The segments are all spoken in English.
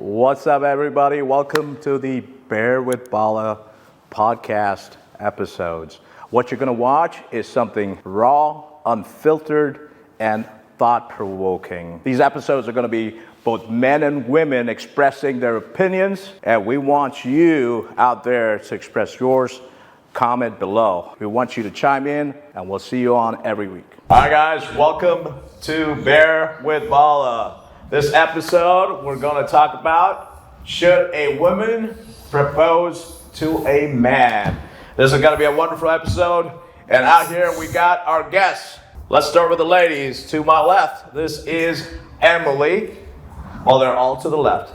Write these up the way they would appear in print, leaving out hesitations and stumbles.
What's up, everybody? Welcome to the Bear with Bala podcast episodes. What you're going to watch is something raw, unfiltered, and thought-provoking. These episodes are going to be both men and women expressing their opinions, and we want you out there to express yours. Comment below. We want you to chime in, and we'll see you on every week. All right, guys, welcome to Bear with Bala. This episode, we're going to talk about, should a woman propose to a man? This is going to be a wonderful episode, and out here we got our guests. Let's start with the ladies. To my left, this is Emily. Well, they're all to the left.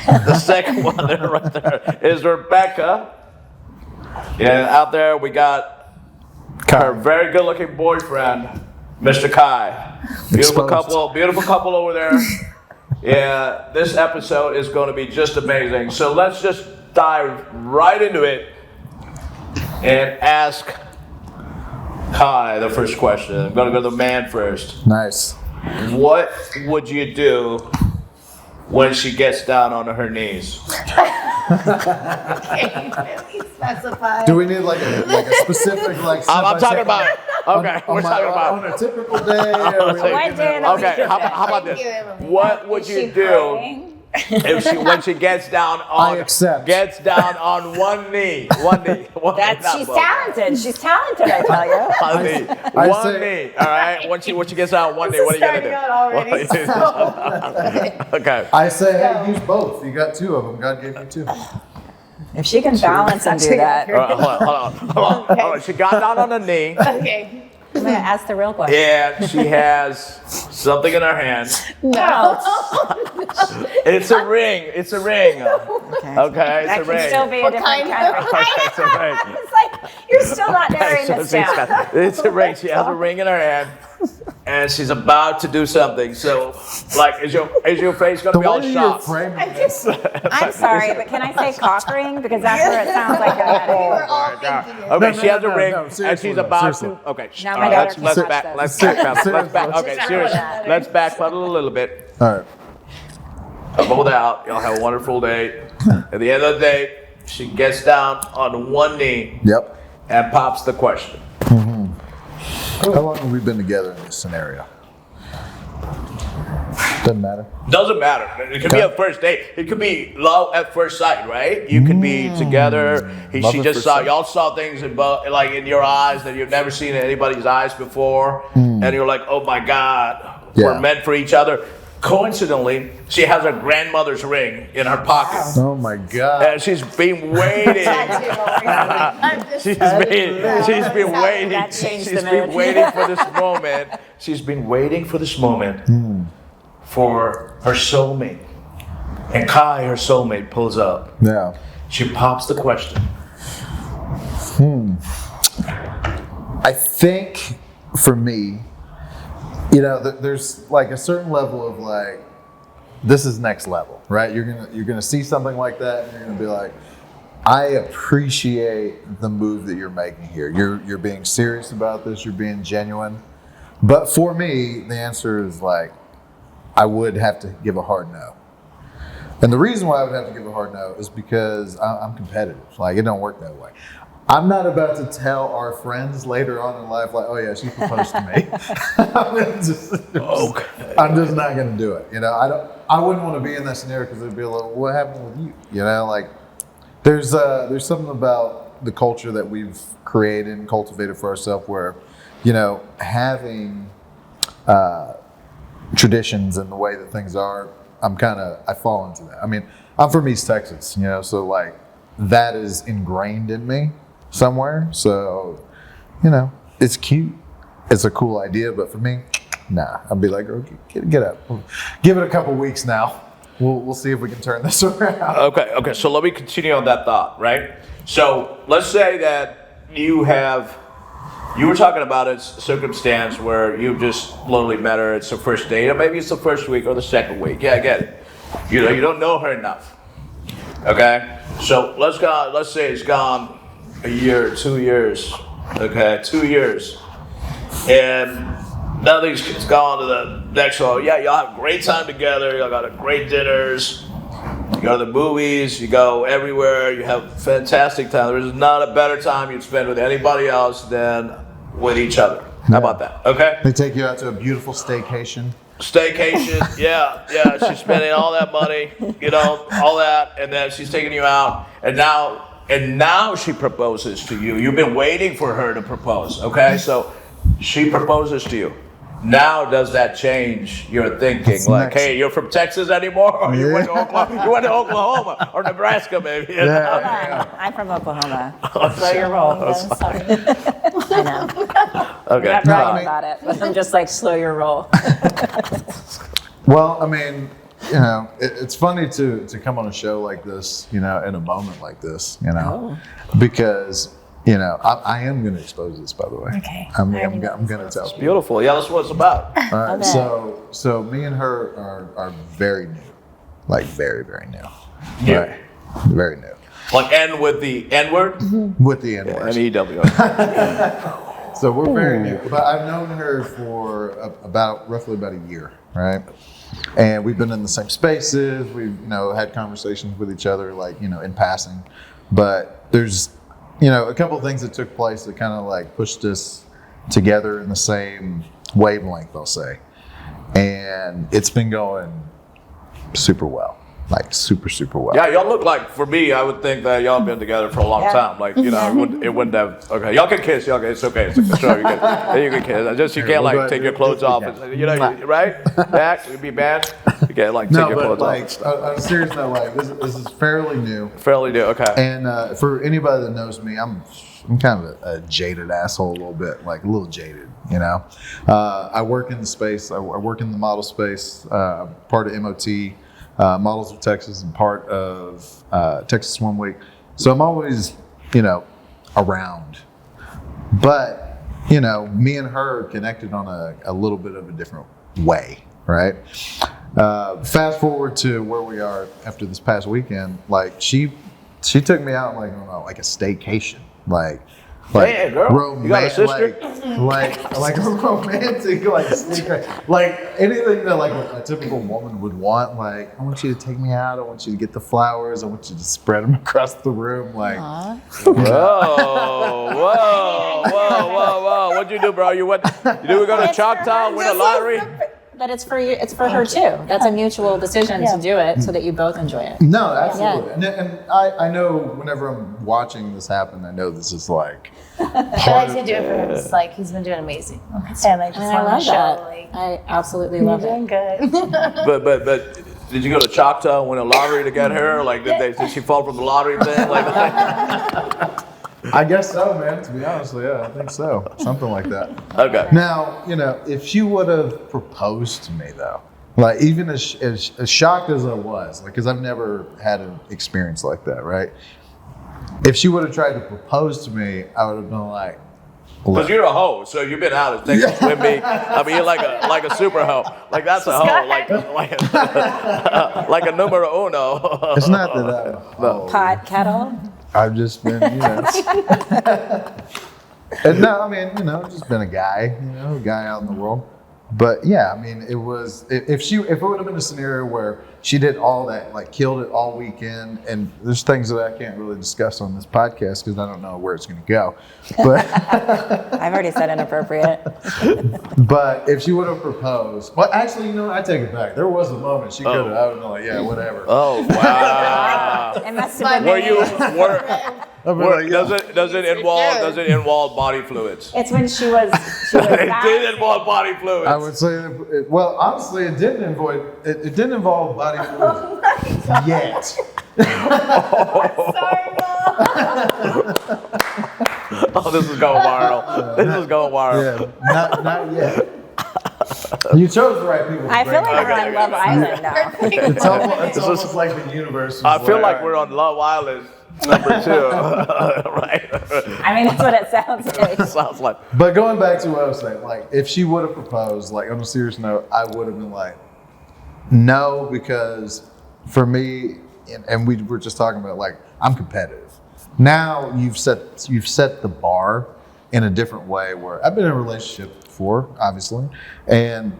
The second one there, right there, is Rebecca. And out there we got her very good-looking boyfriend, Mr. Kai. Beautiful couple over there. Yeah, this episode is going to be just amazing. So let's just dive right into it and ask Kai the first question. I'm going to go to the man first. Nice. What would you do when she gets down on her knees? Okay, really specify. Do we need like a specific I'm talking about. Okay, we're talking about on a typical day. Okay, how about this? What would you do when she gets down on one knee? She's talented. She's talented, I tell you. One knee. All right. When she gets down on one knee, what are you gonna do? Already, Okay. I say, hey, use both. You got two of them. God gave you two. If she can balance and do that. Hold on. She got down on the knee. Okay. I'm going to ask the real question. And she has something in her hand. No. It's a ring. Okay, it's a ring. That could still be a different kind of ring. It's a ring. It's like, you're still not narrowing this down. It's a ring. She has a ring in her hand. And she's about to do something. So, like, is your face going to be all shocked? I'm sorry, but can I say cock ring? Because that's where it sounds like you're heading. Okay, she has a ring, and she's about to. Okay, now my daughter let's can back. touch Let's this. back. Okay, seriously. Let's backpedal a little bit. All right. Hold out. Y'all have a wonderful day. At the end of the day, she gets down on one knee. Yep. And pops the question. How long have we been together in this scenario? Doesn't matter. Doesn't matter. It could be a first date. It could be love at first sight, right? You could be together. She just saw, y'all saw things in your eyes that you've never seen in anybody's eyes before. And you're like, oh my God, we're meant for each other. Coincidentally, she has her grandmother's ring in her pocket. Oh my God. And she's been waiting. She's been waiting for this moment. She's been waiting for this moment for her soulmate. And Kai, her soulmate, pulls up. Yeah. She pops the question. I think for me, there's like a certain level of like, this is next level, right? You're gonna see something like that, and you're gonna be like, I appreciate the move that you're making here. You're being serious about this. You're being genuine. But for me, the answer is like, I would have to give a hard no. And the reason why I would have to give a hard no is because I'm competitive. Like, it don't work that way. I'm not about to tell our friends later on in life, like, oh yeah, she proposed to me. I'm just not going to do it. I wouldn't want to be in that scenario because it'd be like, what happened with you? Like, there's something about the culture that we've created and cultivated for ourselves where, having traditions and the way that things are, I fall into that. I mean, I'm from East Texas, so like that is ingrained in me somewhere. So, it's cute. It's a cool idea, but for me, nah. I'd be like, okay, get up. Give it a couple weeks now. We'll see if we can turn this around. Okay. So let me continue on that thought, right? So let's say that you were talking about a circumstance where you just literally met her. It's the first date, or maybe it's the first week or the second week. Yeah, I get it. You don't know her enough. Okay? So let's say it's gone a year, 2 years. Okay, 2 years. And nothing's gone to the next level. Yeah, y'all have a great time together. Y'all got great dinners. You go to the movies, you go everywhere, you have fantastic time. There's not a better time you'd spend with anybody else than with each other. How about that? Okay? They take you out to a beautiful staycation. Staycation, yeah. She's spending all that money, all that, and then she's taking you out, and now she proposes to you. You've been waiting for her to propose, okay? So she proposes to you. Now, does that change your thinking? What's Like, next? hey, you're from Texas anymore, or you went to Oklahoma or Nebraska, maybe? Hold on. I'm from Oklahoma. Slow your roll. Sorry. I know. Okay. I'm not bragging about it, but I'm just like, slow your roll. Well, I mean, it's funny to come on a show like this, in a moment like this, because, I am going to expose this, by the way. Okay. I'm going to tell you. Beautiful. Yeah, that's what it's about. All right. Okay. So me and her are very new, like very, very new. New. Right. Very new. Like N with the N word? With the N word. N-E-W. So we're very new, but I've known her for roughly about a year, right? And we've been in the same spaces. We've had conversations with each other, like in passing. But there's a couple of things that took place that kind of like pushed us together in the same wavelength, I'll say. And it's been going super well, like super, super well. Yeah, y'all look like, for me, I would think that y'all been together for a long time. Like, it wouldn't have, okay, y'all can kiss, it's okay, it's a show, you can kiss. Just, you can't like take your clothes off, right? Back, it'd be bad. You can't like take your clothes off. On a serious note, like this is fairly new. Fairly new, okay. And for anybody that knows me, I'm kind of a jaded asshole a little bit, like a little jaded, I work in the space, I work in the model space, part of MOT, Models of Texas, and part of Texas Swim Week. So I'm always, around. But, me and her connected on a little bit of a different way, right? Fast forward to where we are after this past weekend, like she took me out like on a staycation, like Hey, girl, you got a sister? like a romantic, like anything that like a typical woman would want. Like, I want you to take me out. I want you to get the flowers. I want you to spread them across the room. Like, whoa! What'd you do, bro? You go to Choctaw, win a lottery? But it's for you. It's for her too. That's a mutual decision to do it, so that you both enjoy it. no, absolutely. And I know whenever I'm watching this happen, I know this is like I like to do it for him. It's like he's been doing amazing, and I just And I want love to show that. like I absolutely you're love it. doing good. But did you go to Choctaw and win a lottery to get her? Like, did she fall from the lottery thing? Like, I guess so, man. To be honest, yeah, I think so. Something like that. okay. Now, if she would have proposed to me, though, like even as shocked as I was, like, because I've never had an experience like that, right? If she would have tried to propose to me, I would have been like, Because you're a hoe, so you've been out of Texas with me. I mean, you're like a super hoe. Like, that's a hoe. Like a numero uno. it's not that I'm a hoe. Pot kettle. I've just been, and no, I mean, I've just been a guy, a guy out in the world. But yeah, I mean, it was, if it would have been a scenario where she did all that, like killed it all weekend, and there's things that I can't really discuss on this podcast because I don't know where it's going to go. But I've already said inappropriate. but if she would have proposed, well, actually, I take it back. There was a moment she could have, I would have been like, yeah, whatever. Oh, wow. It must have been. Does it involve body fluids? It's when she was It did involve body fluids. I would say, well, honestly, it didn't involve body fluids yet. Sorry, Mom. Oh, this is going viral. This is going viral. Yeah, not yet. You chose the right people. I feel like we're on Love Island now. It's almost like the universe. I feel like we're on Love Island number 2, right? I mean, that's what it sounds like. Sounds like. But going back to what I was saying, like if she would have proposed, like on a serious note, I would have been like, no, because for me, and we were just talking about, like, I'm competitive. Now you've set the bar in a different way where I've been in a relationship before, obviously, and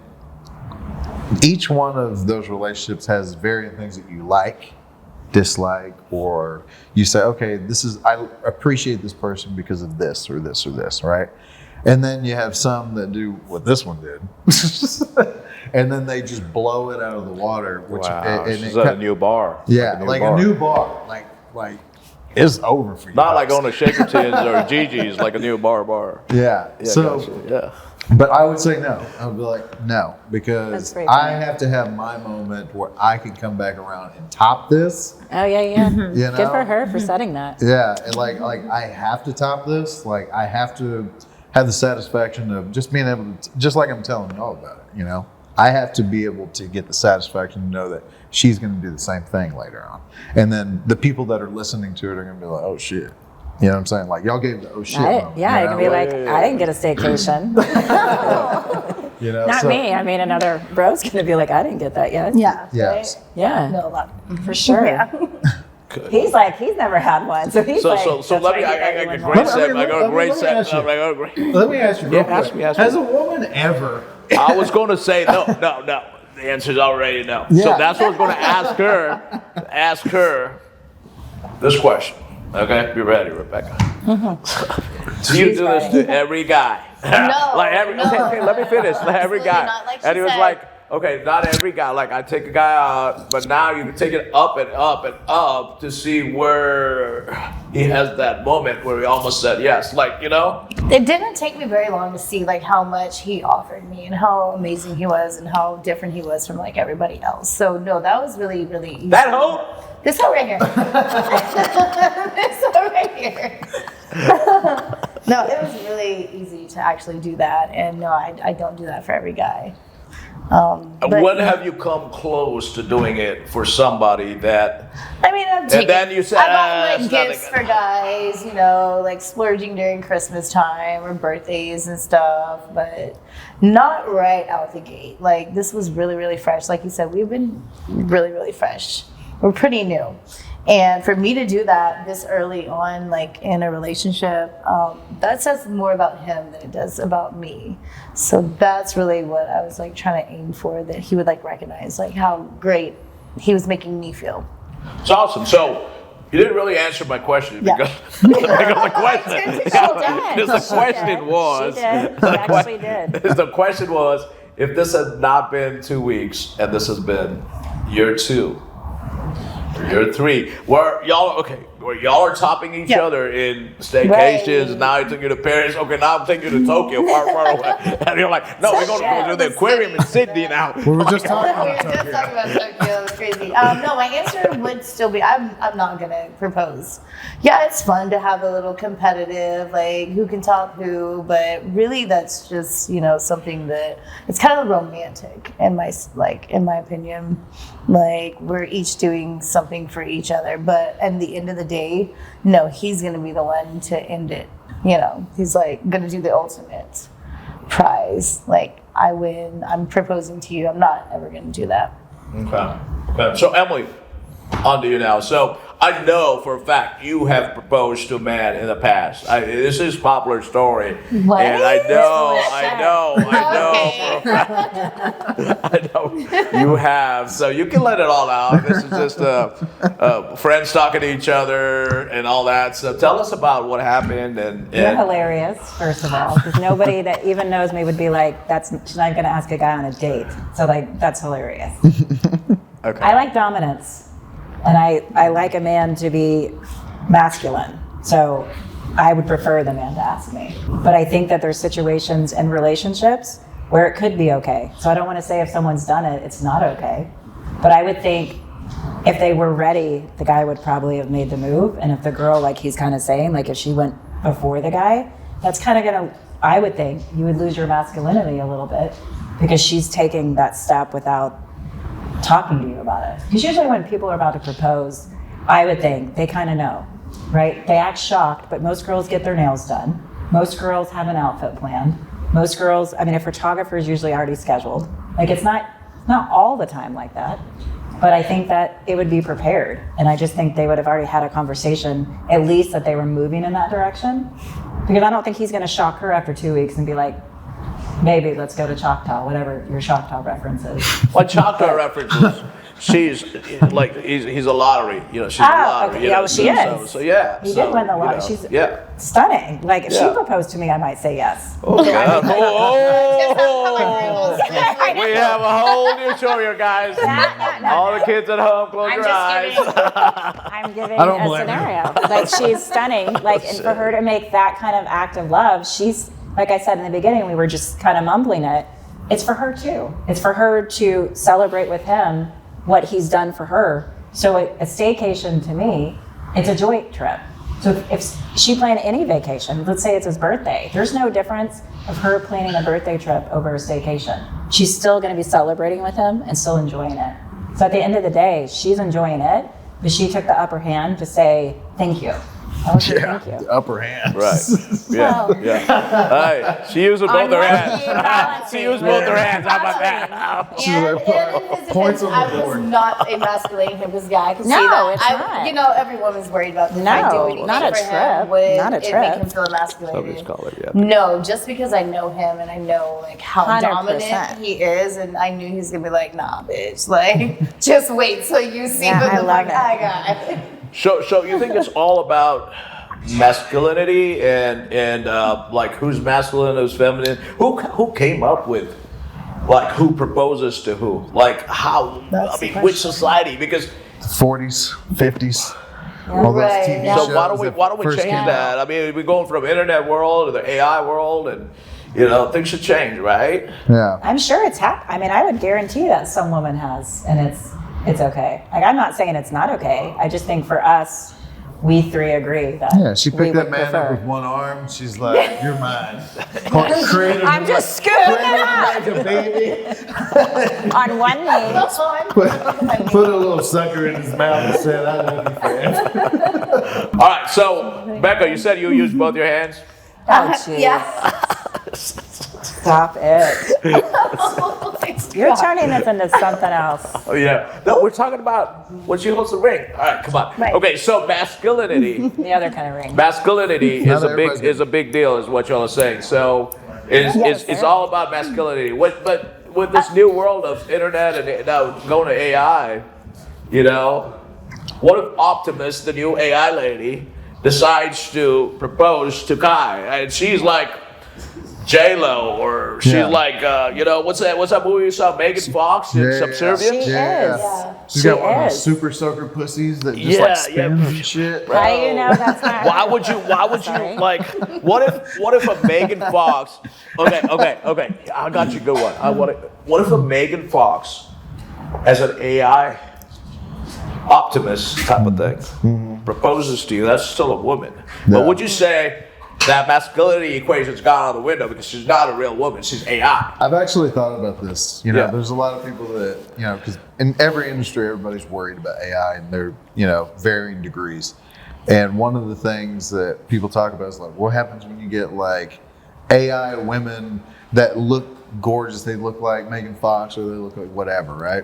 each one of those relationships has varying things that you like dislike, or you say, okay, I appreciate this person because of this or this or this, right? And then you have some that do what this one did, and then they just blow it out of the water. Which Wow, and she's at a new bar. yeah, like a new bar, like it's over for you. Not like guys. on a Shakertons or Gigi's, like a new bar. Yeah. Yeah, So, gotcha. Yeah. but I would say no. I would be like no, That's because very I funny. have to have my moment where I can come back around and top this. Oh yeah, yeah. You know? Good for her for setting that. Yeah, and like I have to top this. Like I have to have the satisfaction of just being able to, just like I'm telling y'all about it. You know, I have to be able to get the satisfaction to know that she's going to do the same thing later on, and then the people that are listening to it are going to be like, oh shit. You know what I'm saying? Like y'all gave the oh shit. moment, Yeah, you you can be know? like, I didn't get a staycation. You know, Not so- me. I mean, another bro's gonna be like, I didn't get that yet. Yeah. Yes. Right? Yeah, No, a lot. for sure. Yeah. He's like, he's never had one, so he's like. So that's let why me. he I got got you a in great one. set. I got a great let me set. ask you. I got a great. Let me ask you real Yeah, quick. ask me. Has a woman ever? I was going to say no. The answer's already no. So Yeah. that's what I was going to ask her this question. Okay, be ready, Rebecca. Do you do this to every guy? No, like every. no. Okay, let me finish. Like every Absolutely guy. not, like And she he was said. like, okay, not every guy. Like I take a guy out, but now you can take it up and up and up to see where he has that moment where he almost said yes. Like you know. It didn't take me very long to see like how much he offered me and how amazing he was and how different he was from like everybody else. So no, that was really, really easy. That hoe? This hoe right here. This hoe right here. No, it was really easy to actually do that. And no, I don't do that for every guy. But, When have you come close to doing it for somebody that? I mean, I'm taking, then you said, I bought it's like nothing. gifts for guys, you know, like splurging during Christmas time or birthdays and stuff, but not right out the gate. Like this was really, really fresh. Like you said, we've been really, really fresh. We're pretty new. And for me to do that this early on, like in a relationship, that says more about him than it does about me. So that's really what I was like trying to aim for, that he would like recognize like how great he was making me feel. It's awesome. So you didn't really answer my question Yeah. because the question, did. because the She question did. was, She did. She actually did. the question was, if this had not been 2 weeks and this has been year 2, or year 3, where y'all are topping each Yeah. other in staycations. Right. Now I took you to Paris. Okay, now I'm taking you to Tokyo, far away. And you're like, no, we're going to go to the aquarium in Sydney now. We were just talking We were about just Tokyo. talking about Tokyo. It was crazy. No, my answer would still be I'm not gonna propose. Yeah, it's fun to have a little competitive, like who can top who, but really that's just something that it's kind of romantic in my opinion. Like we're each doing something for each other, but at the end of the day, no, he's gonna be the one to end it. He's like gonna do the ultimate prize. Like I win, I'm proposing to you. I'm not ever gonna do that. Okay. So Emily, on to you now. So I know for a fact you have proposed to a man in the past. This is a popular story, What? and I know Okay. I know you have. So you can let it all out. This is just friends talking to each other and all that. So tell us about what happened You're and hilarious, first of all, because nobody that even knows me would be like, she's not gonna ask a guy on a date. So like, that's hilarious. okay. I like dominance, and I like a man to be masculine. So I would prefer the man to ask me. But I think that there's situations in relationships where it could be okay. So I don't want to say if someone's done it, it's not okay. But I would think if they were ready, the guy would probably have made the move. And if the girl, like he's kind of saying, like if she went before the guy, that's kind of gonna, I would think, you would lose your masculinity a little bit because she's taking that step without talking to you about it. Because usually when people are about to propose, I would think they kind of know, right? They act shocked, but most girls get their nails done. Most girls have an outfit planned. Most girls, I mean, a photographer is usually already scheduled. Like it's not all the time like that, but I think that it would be prepared. And I just think they would have already had a conversation, at least that they were moving in that direction. Because I don't think he's gonna shock her after 2 weeks and be like, baby, let's go to Choctaw, whatever your Choctaw reference is. what Choctaw references? she's like he's a lottery. You know, she's a lottery. Okay. You Yeah, know, well, she is. So yeah, He so, did win the you lottery. know, She's yeah. stunning. Like if she Yeah. proposed to me, I might say yes. Oh, God. I We have a whole new show here, guys. No. All the kids at home, close I'm your eyes. just giving. I'm giving I don't a blame you. scenario. Like she's stunning. Like and for her to make that kind of act of love, she's like I said in the beginning, we were just kind of mumbling it. It's for her too. It's for her to celebrate with him what he's done for her. So a staycation to me, it's a joint trip. So if she planned any vacation, let's say it's his birthday, there's no difference of her planning a birthday trip over a staycation. She's still going to be celebrating with him and still enjoying it. So at the end of the day, she's enjoying it, but she took the upper hand to say thank you. I would say thank you. The upper hand. Right. Yeah. Well, Yeah. Hey, she used both her hands. balancing. She used both her hands. How about that? She's like, And in his points defense, on the I board. was not emasculating him because I could see No, that. it's not. You know, every woman's worried about this. No, I do anything not a for him. trip. Would Not a it trip. make him feel emasculated? Somebody's calling, yeah. No, just because I know him and I know like how 100%. dominant he is, and I knew he's gonna be like, nah, bitch, like just wait till you see Yeah, what I the love fuck it. I got. So you think it's all about masculinity and like who's masculine, who's feminine? Who came up with like who proposes to who? Like how? That's I the mean, which question. society? Because 40s, 50s. All those Right. TV Yeah. so shows why don't that we first change came that? I mean, we're going from internet world to the AI world, and you know things should change, right? out. Yeah. I'm sure it's I mean, I would guarantee that some woman has, and it's okay. Like I'm not saying it's not okay. I just think for us, we three agree that Yeah, she we picked that would man prefer. up with one arm. She's like, "You're mine." Created I'm him just scooting like, him up like a baby. on one knee. Put a little sucker in his mouth and said, "I love you, friend." All right. So Becca, you said you use both your hands. Oh, jeez. Yeah. Stop it. You're turning this into something else. Oh yeah. No, we're talking about when she holds the ring. All right, come on. Right. Okay, so masculinity. The other kind of ring. Masculinity Now is that a big everybody's- deal, is what y'all are saying. So it's Yes, all about masculinity. But with this new world of internet and now going to AI, you know, what if Optimus, the new AI lady, decides to propose to Kai, and she's like J-Lo, or she's Yeah. like you know, what's that movie you saw, Megan Fox in Yeah. Subservient? She Yeah. is. She's She got one of those is. super soaker pussies that just Yeah, like yeah. spins and shit. How do you know that's not Why her? would you Sorry. like what if a Megan Fox okay, I got you a good one. What if a Megan Fox as an AI Optimus type of thing proposes to you? That's still a woman. Yeah. But would you say that masculinity equation's gone out the window because she's not a real woman, she's AI? I've actually thought about this. You know, Yeah. there's a lot of people that, you know, because in every industry, everybody's worried about AI and they're, you know, varying degrees. And one of the things that people talk about is like, what happens when you get like AI women that look gorgeous? They look like Megan Fox or they look like whatever, right?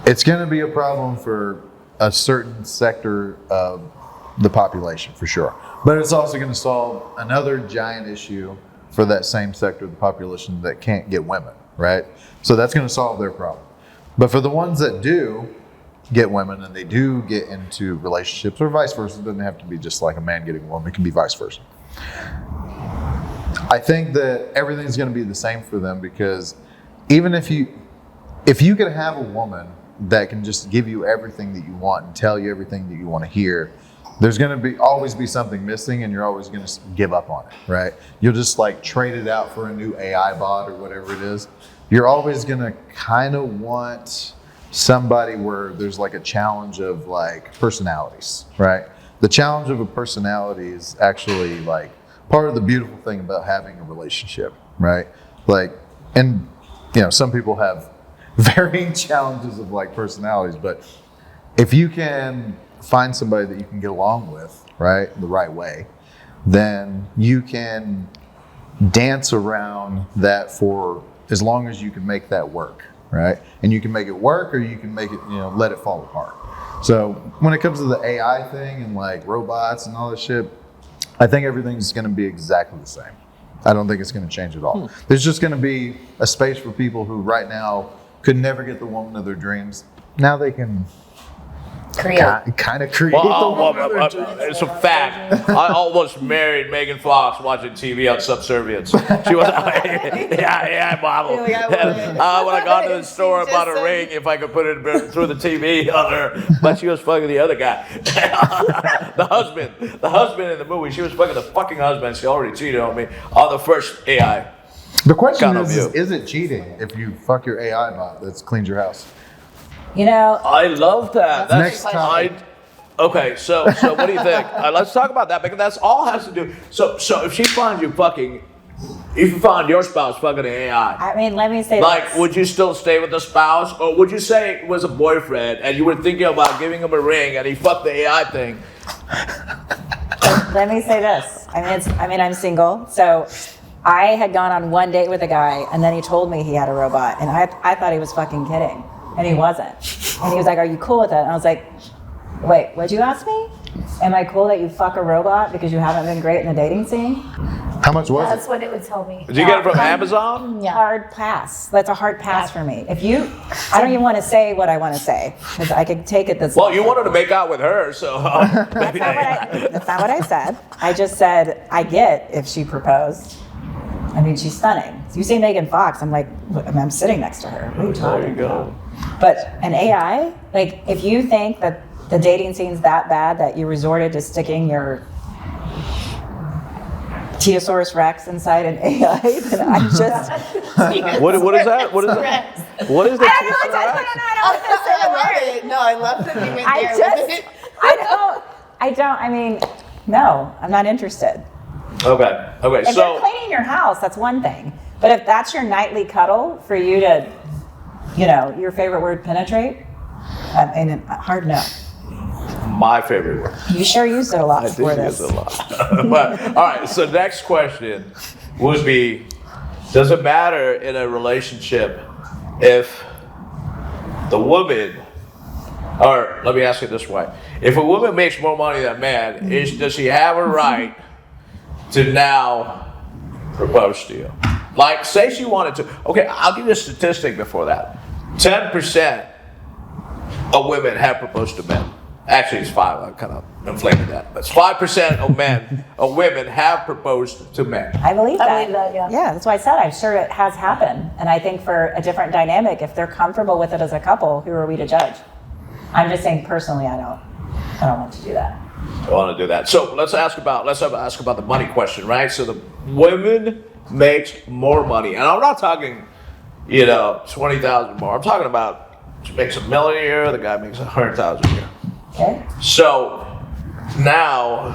It's going to be a problem for a certain sector of the population for sure. But it's also going to solve another giant issue for that same sector of the population that can't get women, right? So that's going to solve their problem. But for the ones that do get women and they do get into relationships or vice versa, it doesn't have to be just like a man getting a woman, it can be vice versa. I think that everything's going to be the same for them because even if you can have a woman that can just give you everything that you want and tell you everything that you want to hear, there's going to always be something missing and you're always going to give up on it, right? You'll just like trade it out for a new AI bot or whatever it is. You're always going to kind of want somebody where there's like a challenge of like personalities, right? The challenge of a personality is actually like part of the beautiful thing about having a relationship, right? Like, and you know, some people have varying challenges of like personalities, but if you can find somebody that you can get along with, right, the right way, then you can dance around that for as long as you can make that work, right? And you can make it work or you can make it, you know, let it fall apart. So when it comes to the AI thing and like robots and all that shit, I think everything's going to be exactly the same. I don't think it's going to change at all. There's just going to be a space for people who right now could never get the woman of their dreams. Now they can kind of create the woman of their dreams. It's a fact. I almost married Megan Fox watching TV on Subservience. She was, yeah, model. You're like, I would. When I got to the store and bought a ring, if I could put it through the TV on her, but she was fucking the other guy. the husband in the movie, she was fucking the fucking husband. She already cheated on me on the first AI. The question Kind of is it cheating if you fuck your AI bot that's cleaned your house? You know, I love that. Next time. Okay, so what do you think? Let's talk about that because that's all has to do. So if she finds you fucking, if you find your spouse fucking an AI, I mean, let me say like, this. would you still stay with the spouse, or would you say it was a boyfriend and you were thinking about giving him a ring and he fucked the AI thing? Let me say this. I'm single, so I had gone on one date with a guy, and then he told me he had a robot, and I thought he was fucking kidding, and he wasn't. And he was like, "Are you cool with it?" And I was like, "Wait, what'd you ask me? Am I cool that you fuck a robot because you haven't been great in the dating scene?" How much was That's it? what it would tell me. Did you get it from Amazon? Yeah. Hard pass. That's a hard pass for me. I don't even want to say what I want to say because I could take it this. Well, you wanted to make out with her, so That's not what I said. I just said I get if she proposed. I mean, she's stunning. So you say Megan Fox, I'm like, I'm sitting next to her. What are you talking there you go. about? But an AI, like, if you think that the dating scene's that bad that you resorted to sticking your Teosaurus Rex inside an AI, then I just. What is that? What is that? What is the I don't know what to say. No, I love that you went there with it. I mean, no, I'm not interested. Okay, If so you're cleaning your house, that's one thing. But if that's your nightly cuddle for you to, your favorite word, penetrate, I mean, hard no. my favorite word. You sure used it a lot I before did this. use it a lot. But all right, so next question would be: does it matter in a relationship if the woman, or let me ask it this way: if a woman makes more money than a man, does she have a right to now propose to you? Like, say she wanted to. Okay, I'll give you a statistic before that. 10% of women have proposed to men. Actually, it's 5. I kind of inflated that. But it's 5% of women have proposed to men. I believe that. I believe that, yeah. Yeah, that's why I said I'm sure it has happened. And I think for a different dynamic, if they're comfortable with it as a couple, who are we to judge? I'm just saying personally, I don't want to do that. I want to do that. So let's ask about the money question, right? So the women makes more money, and I'm not talking, 20,000 more. I'm talking about she makes $1 million a year. The guy makes 100,000 a year. Okay? So now,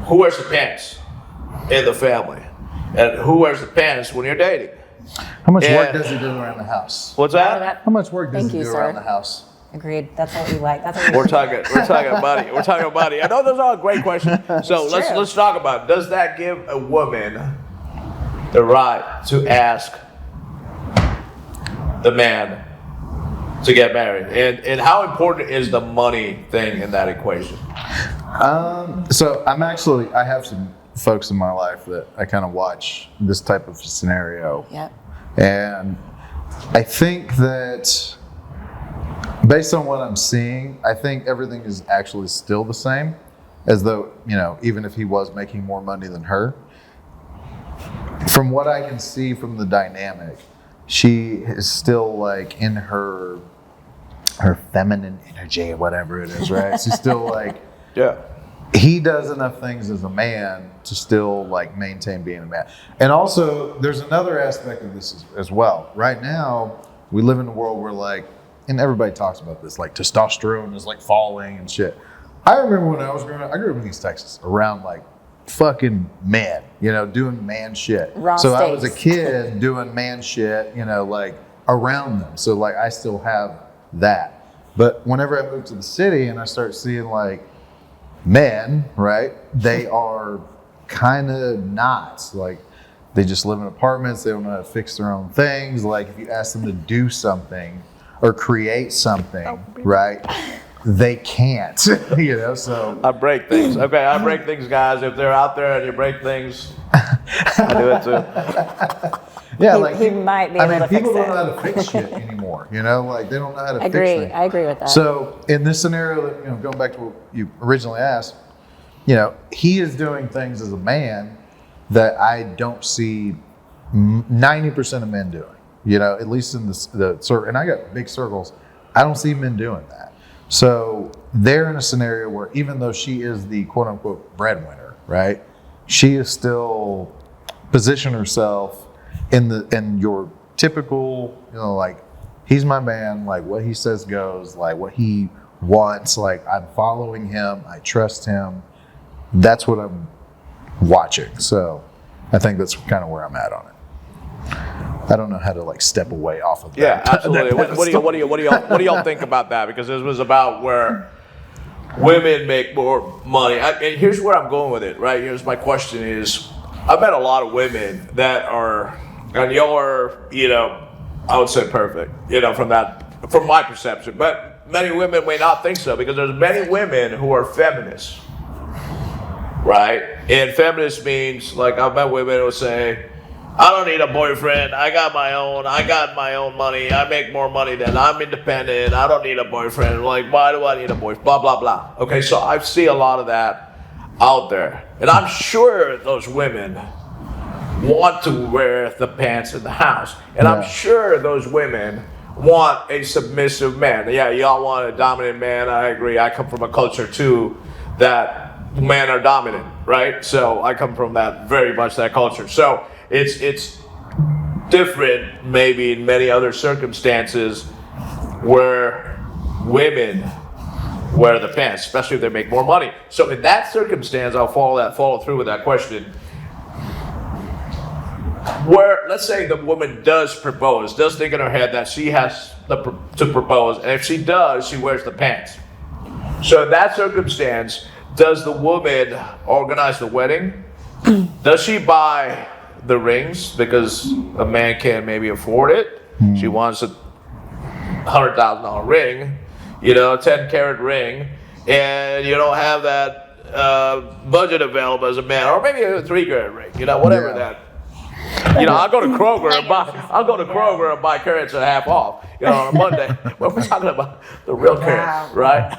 who wears the pants in the family, and who wears the pants when you're dating? How much Yeah. work does he do around the house? What's that? How much work does Thank he you, do sir. around the house? Agreed. That's what we like. That's what we We're talking money. We're talking money. I know those are great questions. So It's let's true. let's talk about it. Does that give a woman the right to ask the man to get married? And how important is the money thing in that equation? So I have some folks in my life that I kind of watch this type of scenario. Yep. And I think that based on what I'm seeing, I think everything is actually still the same, as though, even if he was making more money than her. From what I can see from the dynamic, she is still like in her feminine energy or whatever it is, right? She's still like, Yeah. he does enough things as a man to still like maintain being a man. And also there's another aspect of this as well. Right now, we live in a world where and everybody talks about this, like testosterone is like falling and shit. I remember when I was growing up, I grew up in East Texas, around like fucking men, doing man shit. Raw so I was a steaks. kid doing man shit, like around them. So like I still have that. But whenever I moved to the city and I start seeing like men, right, they are kind of not. Like they just live in apartments, they don't know how to fix their own things. Like if you ask them to do something or create something, right, they can't, so. I break things. Okay, I break things, guys. If they're out there and you break things, I do it too. Yeah, he might be able to fix people don't it. know how to fix shit anymore. You know, like they don't know how to I fix agree. things. I agree with that. So in this scenario, that, going back to what you originally asked, he is doing things as a man that I don't see 90% of men doing. At least in the circle, and I got big circles, I don't see men doing that. So they're in a scenario where even though she is the quote unquote breadwinner, right? She is still position herself in your typical, like, he's my man, like what he says goes, like what he wants, like I'm following him, I trust him. That's what I'm watching. So I think that's kind of where I'm at on it. I don't know how to like step away off of that. Yeah, absolutely. that What do y'all think about that? Because this was about where women make more money. And here's where I'm going with it, right? Here's my question is, I've met a lot of women that are, and y'all are, I would say perfect, from my perception. But many women may not think so, because there's many women who are feminists, right? And feminist means, like, I've met women who say, I don't need a boyfriend. I got my own money. I make more money than I'm independent. I don't need a boyfriend. Like, why do I need a boyfriend? Blah, blah, blah. Okay, so I see a lot of that out there. And I'm sure those women want to wear the pants in the house. And I'm sure those women want a submissive man. Yeah, y'all want a dominant man. I agree. I come from a culture, too, that men are dominant, right? So I come from that, very much that culture. So it's different maybe in many other circumstances where women wear the pants, especially if they make more money. So in that circumstance, I'll follow through with that question. Where, let's say the woman does think in her head that she has to propose, and if she does, she wears the pants. So in that circumstance, does the woman organize the wedding? Does she buy the rings because a man can't maybe afford it? She wants a $100,000 ring, 10-carat ring, and you don't have that budget available as a man, or maybe a 3-carat ring, whatever that. I'll go to Kroger and buy carrots at half off, on a Monday. But we're talking about the real carrots, right?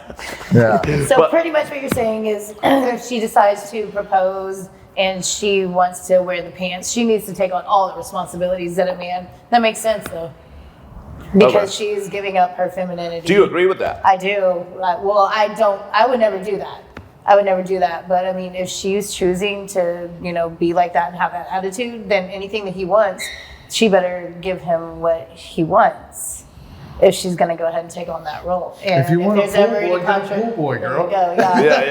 Yeah. So pretty much what you're saying is, if she decides to propose and she wants to wear the pants, she needs to take on all the responsibilities that a man. That makes sense, though, because she's giving up her femininity. Do you agree with that? I do. Well, I don't. I would never do that. But I mean, if she's choosing to, be like that and have that attitude, then anything that he wants, she better give him what he wants. If she's going to go ahead and take on that role. And if you want a there's pool ever boy, any get a contract- pool boy, girl. There you go, yeah. Yeah.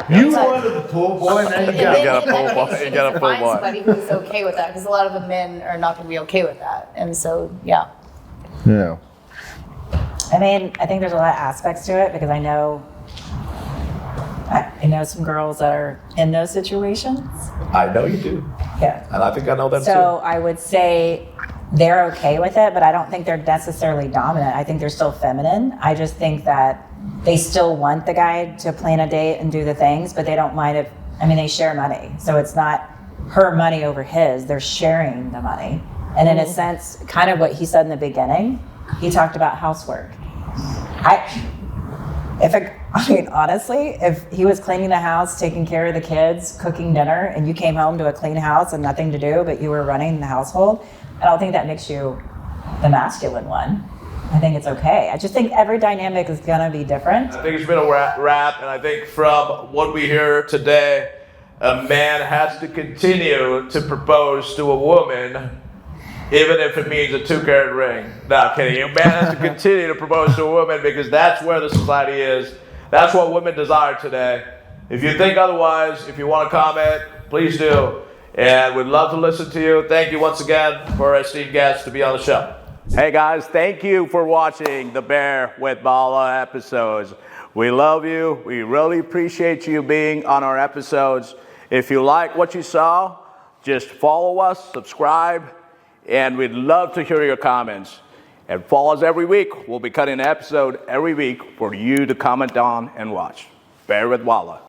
Yeah. You wanted a pool boy, now you got got a in pool that boy. case, You she got a needs to pool find boy. somebody who's okay with that, because a lot of the men are not going to be okay with that. And so, yeah. Yeah. I mean, I think there's a lot of aspects to it, because I know some girls that are in those situations. I know you do. Yeah. And I think I know them So I would say they're okay with it, but I don't think they're necessarily dominant. I think they're still feminine. I just think that they still want the guy to plan a date and do the things, but they don't mind if, they share money. So it's not her money over his, they're sharing the money. And in a sense, kind of what he said in the beginning, he talked about housework. Honestly, if he was cleaning the house, taking care of the kids, cooking dinner, and you came home to a clean house and nothing to do, but you were running the household, I don't think that makes you the masculine one. I think it's okay. I just think every dynamic is gonna be different. I think it's been a wrap, and I think from what we hear today, a man has to continue to propose to a woman, even if it means a 2-carat ring. No, I'm kidding. A man has to continue to propose to a woman, because that's where the society is. That's what women desire today. If you think otherwise, if you want to comment, please do. And we'd love to listen to you. Thank you once again for our esteemed guests to be on the show. Hey guys, thank you for watching the Bear with Bala episodes. We love you. We really appreciate you being on our episodes. If you like what you saw, just follow us, subscribe, and we'd love to hear your comments. And follow us every week. We'll be cutting an episode every week for you to comment on and watch. Bear with Bala.